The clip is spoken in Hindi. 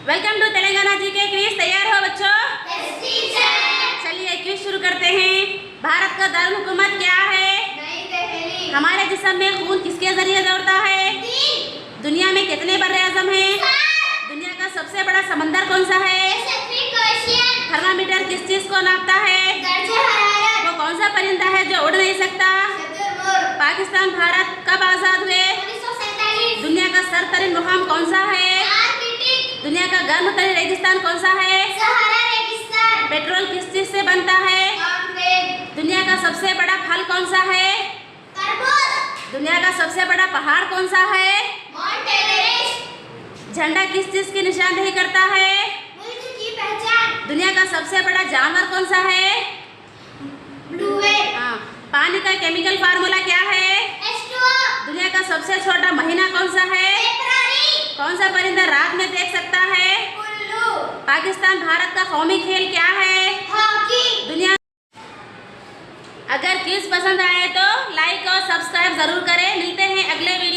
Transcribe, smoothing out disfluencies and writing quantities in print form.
वेलकम टू तेलंगाना जी के क्विज। तैयार हो बच्चों? चलिए क्विज शुरू करते हैं। भारत का दारुल-हुकूमत क्या है? नई दिल्ली। हमारे जिस्म में खून किसके जरिए दौड़ता है? दुनिया में कितने बर्रे-आज़म हैं? दुनिया का सबसे बड़ा समंदर कौन सा है? थर्मामीटर किस चीज को नापता है? वो कौन सा परिंदा है जो उड़ नहीं सकता? पाकिस्तान भारत कब आजाद हुए? दुनिया का सरतरीन मुकाम कौन सा है? दुनिया का गर्म तरीन रेगिस्तान कौन सा है? पेट्रोल किस चीज से बनता है? दुनिया का सबसे बड़ा फल कौन सा है? दुनिया का सबसे बड़ा पहाड़ कौन सा है? झंडा किस चीज की निशानदेही करता है? दुनिया का सबसे बड़ा जानवर कौन सा है? हाँ। पानी का केमिकल फार्मूला क्या है? दुनिया का सबसे छोटा महीना कौन सा है? कौन सा परिंदा रात में देख सकता है? पाकिस्तान भारत का कौमी खेल क्या है? दुनिया। अगर क्विज पसंद आए तो लाइक और सब्सक्राइब जरूर करें। मिलते हैं अगले वीडियो।